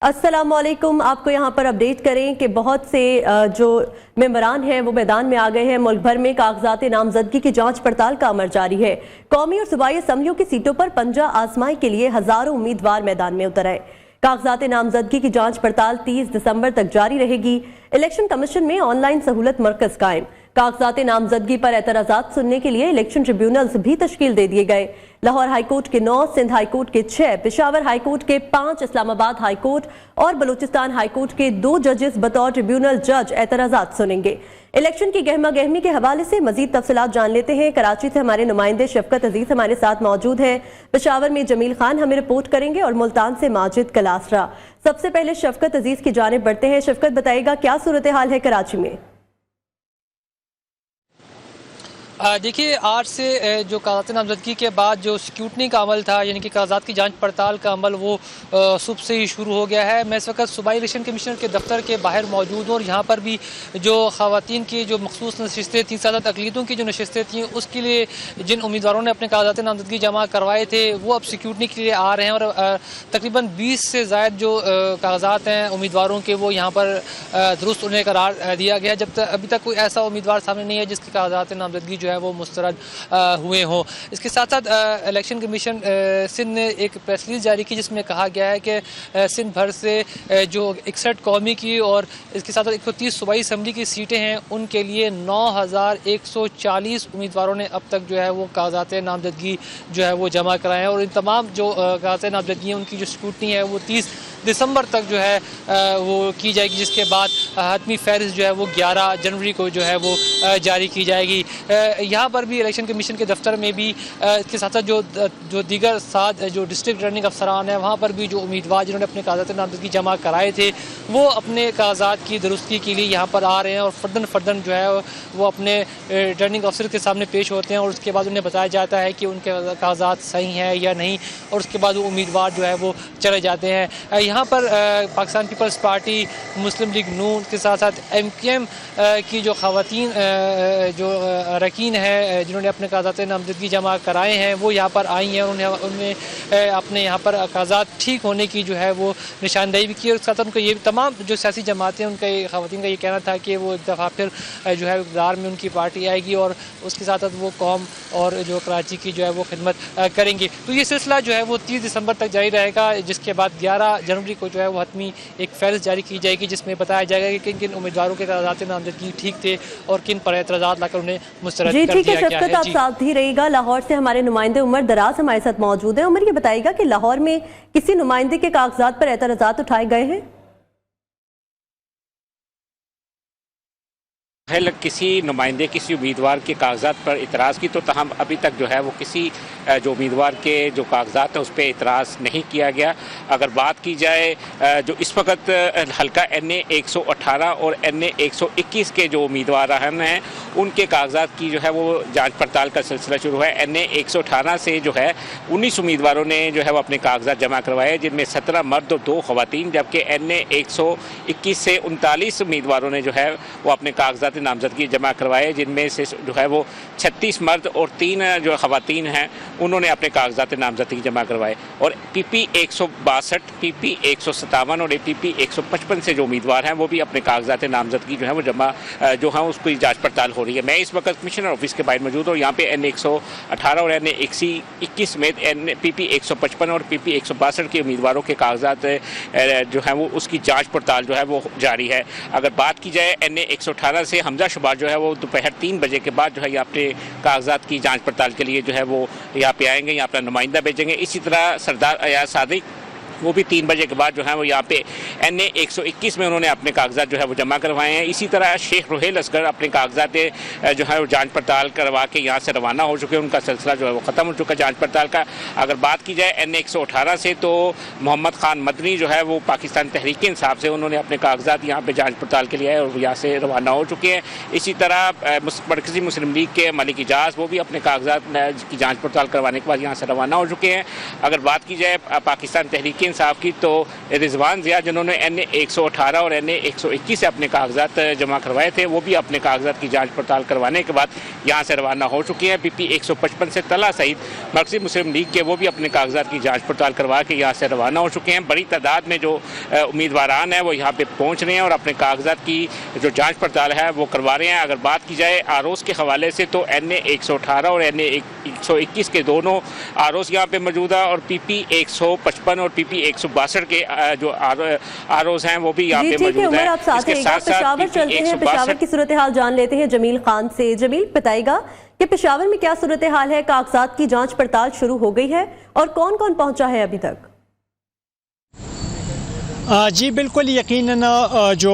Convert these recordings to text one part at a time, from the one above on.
अस्सलामुअलैकुम। आपको यहाँ पर अपडेट करें कि बहुत से जो मेंबरान हैं वो मैदान में आ गए हैं। मुल्क भर में कागजात नामजदगी की जांच पड़ताल का अमल जारी है। कौमी और सूबाई असम्बलियों की सीटों पर पंजा आजमाई के लिए हजारों उम्मीदवार मैदान में उतर आए। कागजात नामजदगी की जांच पड़ताल 30 दिसंबर तक जारी रहेगी। इलेक्शन कमीशन में ऑनलाइन सहूलत मरकज कायम। कागजात नामजदगी पर एतराजात सुनने के लिए इलेक्शन ट्रिब्यूनल्स भी तश्कील दे दिए गए। लाहौर हाईकोर्ट के 9, सिंध हाईकोर्ट के 6, पेशावर हाईकोर्ट के 5, इस्लामाबाद हाईकोर्ट और बलूचिस्तान हाईकोर्ट के 2 जजेस बतौर ट्रिब्यूनल जज एतराजात सुनेंगे। इलेक्शन की गहमा गहमी के हवाले से मजीद तफसीलात जान लेते हैं। कराची से हमारे नुमाइंदे शफकत अजीज हमारे साथ मौजूद हैं। पेशावर में जमील खान हमें रिपोर्ट करेंगे और मुल्तान से माजिद कलासरा। सबसे पहले शफकत अजीज की जानिब बढ़ते हैं। शफकत, बताइएगा क्या सूरत हाल है कराची में? देखिए, आज से जो कागजात नामजदगी के बाद जो स्क्रूटनी का अमल था, यानी कि कागजात की जांच पड़ताल का अमल, वो सुबह से ही शुरू हो गया है। मैं इस वक्त सूबाई इलेक्शन कमीशनर के दफ्तर के बाहर मौजूद हूँ और यहाँ पर भी जो ख़वातीन की जो मखसूस नशिस्तें थी, 7 अक़लीतों की जो नशिस्तें थी, उसके लिए जिन उम्मीदवारों ने अपने कागजात नामजदगी जमा करवाए थे वो अब स्क्रूटनी के लिए आ रहे हैं और तकरीबन 20 से ज़ायद जो कागजात हैं उम्मीदवारों के, वो यहाँ पर दुरुस्त उन्हें करार दिया गया। जब तक अभी तक कोई ऐसा उम्मीदवार सामने नहीं है जिसके कागजात नामजदगी जो है वो मुस्तरद हुए हों। इसके साथ साथ इलेक्शन कमीशन सिंध ने एक प्रेस रिलीज जारी की जिसमें कहा गया है कि सिंध भर से जो 61 कौमी की और इसके साथ साथ 130 सूबाई असम्बली की सीटें हैं, उनके लिए 9140 उम्मीदवारों ने अब तक जो है वो कागजात नामजदगी जो है वो जमा कराए हैं और इन तमाम जो कागजात नामजदगी हैं उनकी जो स्क्रूटनी है वो 30 दिसंबर तक जो है वो की जाएगी, जिसके बाद हतमी फहरिस्त जो है वो 11 जनवरी को जो है वो जारी की जाएगी। यहाँ पर भी इलेक्शन कमीशन के दफ्तर में भी इसके साथ साथ जो दीगर 7 जो डिस्ट्रिक्ट रिटर्निंग अफसरान हैं, वहाँ पर भी जो उम्मीदवार जिन्होंने अपने कागजात नामजदगी जमा कराए थे वो अपने कागजात की दुरुस्ती के लिए यहाँ पर आ रहे हैं और फर्दन जो है वो अपने रिटर्निंग अफसर के सामने पेश होते हैं और उसके बाद उन्हें बताया जाता है कि उनके कागजात सही हैं या नहीं, और उसके बाद वो उम्मीदवार जो है वो चले जाते हैं। यहाँ पर पाकिस्तान पीपल्स पार्टी, मुस्लिम लीग नून के साथ साथ MQM की जो ख़वातीन जो अरकान है जिन्होंने अपने कागजात नामजदगी जमा कराए हैं वो यहाँ पर आई हैं और उनमें अपने यहाँ पर कागजात ठीक होने की जो है वो निशानदेही भी की और उसके साथ उनको ये तमाम जो सियासी जमातें उनका ख़वातीन का ये कहना था कि वो एक दफ़ा फिर जो है इक़्तिदार में उनकी पार्टी आएगी और उसके साथ साथ वो कौम और जो कराची की जो है वो खिदमत करेंगे। तो ये सिलसिला जो है वो 30 दिसंबर तक जारी रहेगा, जिसके बाद 11 जनवरी को जो है वो हतमी एक फहरिस्त जारी की जाएगी जिसमें बताया जाएगा कि किन किन उम्मीदवारों के कागजात नामजदगी ठीक थे और किन पर एतराज़ात लाकर उन्हें मुस्तरद कर दिया गया है। आप साथ ही रहिएगा। लाहौर से हमारे नुमाइंदे उमर दराज हमारे साथ मौजूद हैं। उमर, ये बताइएगा कि लाहौर में किसी नुमाइंदे के कागजात पर एतराज़ात उठाए गए हैं? किसी नुमाइंदे किसी उम्मीदवार के कागजात पर इतराज़ की तो तहम अभी तक जो है वो किसी जो उम्मीदवार के जो कागजात हैं उस पर इतराज़ नहीं किया गया। अगर बात की जाए जो इस वक्त हल्का NA 118 और NA 121 के जो उम्मीदवार हैं उनके कागजात की जो है वो जांच पड़ताल का सिलसिला शुरू है। NA 118 से जो है 19 उम्मीदवारों ने जो है वो अपने कागजात जमा करवाए, जिनमें 17 मर्द और 2 ख़वातीन, जबकि NA 121 से 39 उम्मीदवारों ने जो है वो अपने कागजात नामजदगी जमा करवाए, जिनमें से जो है वो 36 मर्द और 3 जो ख़वातीन हैं उन्होंने अपने कागजात नामजदगी जमा करवाए। और PP 162, PP 157 और PP 155 से जो उम्मीदवार हैं वो भी अपने कागजात नामजदगी जो है वो जमा जो है उसकी जांच पड़ताल हो रही है। मैं इस वक्त कमिश्नर ऑफिस के बाहर मौजूद हूँ। यहाँ पे NA 118 और NA 121 समेत PP 155 और PP 162 के उम्मीदवारों के कागजात जो है वो उसकी जाँच पड़ताल जो है वो जारी है। अगर बात की जाए NA 118 से हमजा शुमार जो है वो दोपहर 3 बजे के बाद जो है यहाँ पे कागजात की जांच पड़ताल के लिए जो है वो यहाँ पे आएंगे, यहाँ अपना नुमाइंदा भेजेंगे। इसी तरह सरदार अयाज सादिक वो भी 3 बजे के बाद जो है वो यहाँ पे NA 121 में उन्होंने अपने कागजात जो है वो जमा करवाए हैं। इसी तरह शेख रोहेल असगर अपने कागजात जो है वो जांच पड़ताल करवा के यहाँ से रवाना हो चुके हैं, उनका सिलसिला जो है वो ख़त्म हो चुका जांच पड़ताल का। अगर बात की जाए NA 118 से तो मोहम्मद खान मदनी जो है वो पाकिस्तान तहरीक इंसाफ से उन्होंने अपने कागजात यहाँ पर जाँच पड़ताल के लिए आए और यहाँ से रवाना हो चुके हैं। इसी तरह मरकज़ी मुस्लिम लीग के मलिक इजाज़ वो भी अपने कागजात की जाँच पड़ताल करवाने के बाद यहाँ से रवाना हो चुके हैं। अगर बात की जाए पाकिस्तान तहरीक इंसाफ की तो रिजवान ज़िया जिन्होंने NA 118 और NA 121 से अपने कागजात जमा करवाए थे, वो भी अपने कागजात की जांच पड़ताल करवाने के बाद यहाँ से रवाना हो चुके हैं। PP 155 से तला सहित मरकज़ी मुस्लिम लीग के वो भी अपने कागजात की जांच पड़ताल करवा के यहाँ से रवाना हो चुके हैं। बड़ी तादाद में जो उम्मीदवारान हैं वो यहाँ पे पहुँच रहे हैं और अपने कागजात की जो जाँच पड़ताल है वो करवा रहे हैं। अगर बात की जाए आरोस के हवाले से तो NA 118 और NA 121 के दोनों आरोस यहाँ पे मौजूद है और PP 155 और PP 162 के जो आरोस हैं वो भी यहाँ पे मौजूद है। इसके साथ पेशावर चलते हैं, पेशावर की सूरत हाल जान लेते हैं जमील खान से। जमील, बताएगा कि पेशावर में क्या सूरत हाल है? कागजात की जांच पड़ताल शुरू हो गई है और कौन कौन पहुंचा है अभी तक? जी बिल्कुल, यकीनन जो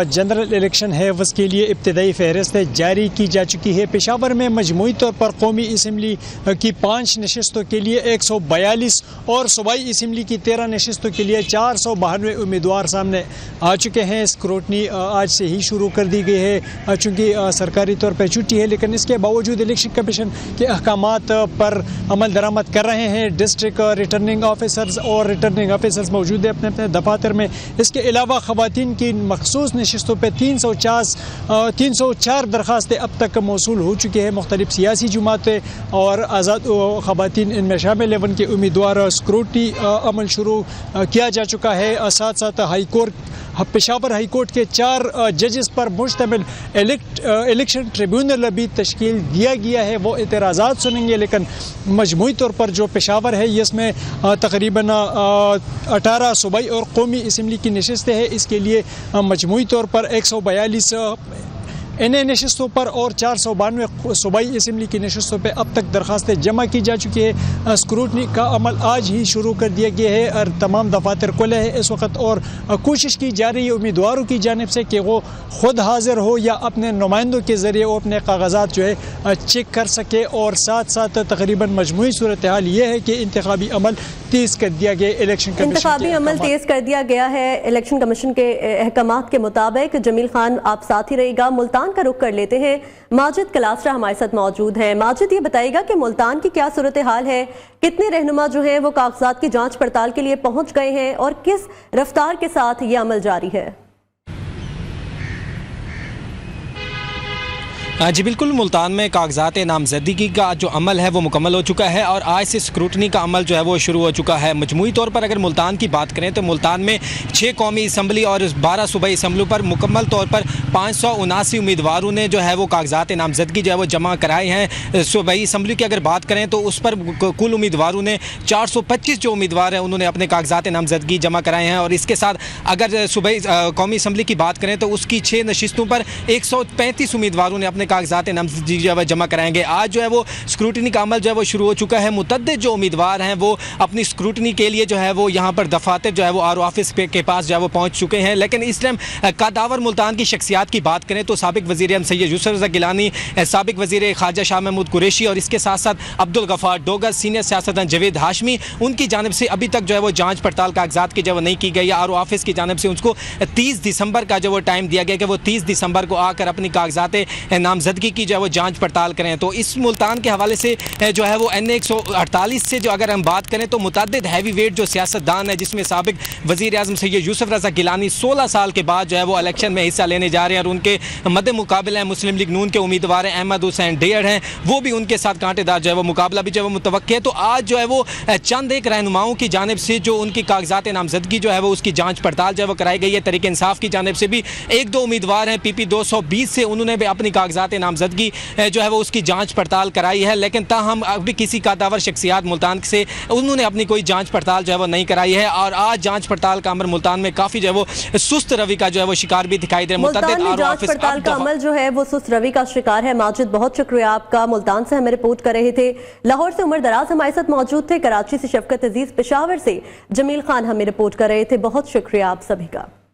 जनरल इलेक्शन है उसके लिए इब्तदाई फहरिस्त जारी की जा चुकी है। पेशावर में मजमूई तौर पर कौमी असम्बली की 5 नशस्तों के लिए 142 और सूबाई असम्बली की 13 नशस्तों के लिए 492 उम्मीदवार सामने आ चुके हैं। स्क्रूटनी आज से ही शुरू कर दी गई है चूँकि सरकारी तौर पर छुट्टी है, लेकिन इसके बावजूद इलेक्शन कमीशन के अहकामात पर अमल दरामद कर रहे हैं। डिस्ट्रिक्ट रिटर्निंग ऑफिसर्स और रिटर्निंग ऑफिसर्स मौजूद है अपने अपने दफातर में। इसके अलावा खवातीन की मखसूस नशिस्तों पर 304 दरखास्तें अब तक मौसूल हो चुकी है। मुख्तलिफ सियासी जमातें और आज़ाद खवातीन इनमें शामिल है। उनके उम्मीदवार स्क्रूटनी अमल शुरू किया जा चुका है। साथ साथ high court Peshawar high court के 4 जजेस पर मुश्तमिल इलेक्शन ट्रिब्यूनल अभी तश्कील दिया गया है। वो एतराज़ात सुनेंगे, लेकिन मजमूई तौर पर जो पेशावर है इसमें तकरीबन 18 सूबाई और कौमी असम्बली की नशस्तें हैं। इसके लिए मजमूई तौर पर 142 NA नशस्तों पर और 492 सूबाई असम्बली की नशस्तों पर अब तक दरखास्तें जमा की जा चुकी है। स्क्रूटनी का अमल आज ही शुरू कर दिया गया है और तमाम दफातर खुले हैं इस वक्त और कोशिश की जा रही है उम्मीदवारों की जानिब से कि वो खुद हाजिर हो या अपने नुमाइंदों के ज़रिए वो अपने कागजात जो है चेक कर सके। और साथ साथ तकरीबन मजमूई सूरत हाल ये है कि इंतखाबी अमल तेज़ कर दिया गया। इलेक्शन कमीशन इंतखाबी अमल तेज़ कर दिया गया है इलेक्शन कमीशन के अहकामात के मुताबिक। जमील खान, आप साथ ही रहेगा। मुल्तान का रुख कर लेते हैं। माजिद कलास्ट्रा हमारे साथ मौजूद हैं। माजिद, ये बताइएगा कि मुल्तान की क्या सूरत हाल है? कितने रहनुमा जो हैं वो कागजात की जांच पड़ताल के लिए पहुंच गए हैं और किस रफ्तार के साथ ये अमल जारी है? जी बिल्कुल, मुल्तान में कागजात नामजदगी का जो अमल है वो मुकम्मल हो चुका है और आज से स्क्रूटनी का अमल जो है वो शुरू हो चुका है। मजमूई तौर पर अगर मुल्तान की बात करें तो मुल्तान में 6 कौमी असम्बली और 12 सूबाई असम्बलियों पर मुकम्मल तौर पर 579 उम्मीदवारों ने जो है वो कागजात नामजदगी जो है वो जमा कराए हैं। सूबाई असम्बली की अगर बात करें तो उस पर कुल उम्मीदवारों ने 425 जो उम्मीदवार हैं उन्होंने अपने कागजात नामजदगी जमा कराए हैं। और इसके साथ अगर सूबाई कौमी असम्बली की बात करें तो उसकी 6 नशिस्तों पर 135 उम्मीदवारों ने अपने कागजात नामजदगी जो है जमा कराएंगे। आज जो है वो स्क्रूटनी का अमल जो है वो शुरू हो चुका है। मुतद्दिद जो उम्मीदवार हैं वो अपनी स्क्रूटनी के लिए जो है वो यहाँ पर दफातर जो है वो आरओ ऑफिस के पास जो है वो पहुँच चुके हैं। लेकिन इस टाइम कादावर मुल्तान की शख्सियात की बात करें तो साबिक वज़ीर आज़म सैयद यूसुफ रज़ा गिलानी, साबिक वज़ीर ख़ारजा शाह महमूद कुरैशी और इसके साथ साथ अब्दुल गफ़ार डोगर, सीनियर सियासतदान जवेद हाशमी, उनकी जानिब से अभी तक जो है वो जाँच पड़ताल कागजात की जो नहीं की गई। आरओ ऑफिस की जानिब से उसको 30 दिसंबर का जो वो टाइम दिया गया कि वो 30 दिसंबर को आकर अपनी कागजात नामजदगी की जो है वो जांच पड़ताल करें। तो इस मुल्तान के हवाले से जो है वो NA 148 से जो अगर हम बात करें तो मुतअद्दिद हैवी वेट जो सियासतदान है, जिसमें साबिक वज़ीर आज़म सैयद यूसुफ रज़ा गिलानी 16 साल के बाद जो है वो इलेक्शन में हिस्सा लेने जा रहे हैं और उनके मद्दे मुकाबले हैं मुस्लिम लीग नून के उम्मीदवार अहमद हुसैन डेयर हैं, वो भी उनके साथ कांटेदार जो है वो मुकाबला भी जो है वो मुतवक्किल है। तो आज जो है वो चंद एक रहनुमाओं की जानिब से जो उनकी कागजात नामजदगी जो है वो उसकी जाँच पड़ताल जो है वो कराई गई है। तहरीक इंसाफ की जानिब से भी 1-2 उम्मीदवार हैं PP 220 से, उन्होंने भी अपनी कागजात नामजदगी जो है वो उसकी जांच पड़ताल कराई है। लेकिन ताहम अभी किसी कादावर शख्सियात मुल्तान से उन्होंने अपनी कोई जांच पड़ताल जो है वो नहीं कराई है। और आज जांच पड़ताल का अमल मुल्तान में काफ़ी जो है वो सुस्त रवि का जो है वो शिकार भी दिखाई दे रहा है। मुल्तान में जांच पड़ताल का अमल जो है वो सुस्त रवि का शिकार है। माजिद, बहुत शुक्रिया आपका। मुल्तान से हमें रिपोर्ट कर रहे थे। लाहौर से उमर दराज हमारे साथ मौजूद थे। कराची से शफकत अजीज, पेशावर से जमील खान हमें रिपोर्ट कर रहे थे। बहुत शुक्रिया आप सभी का।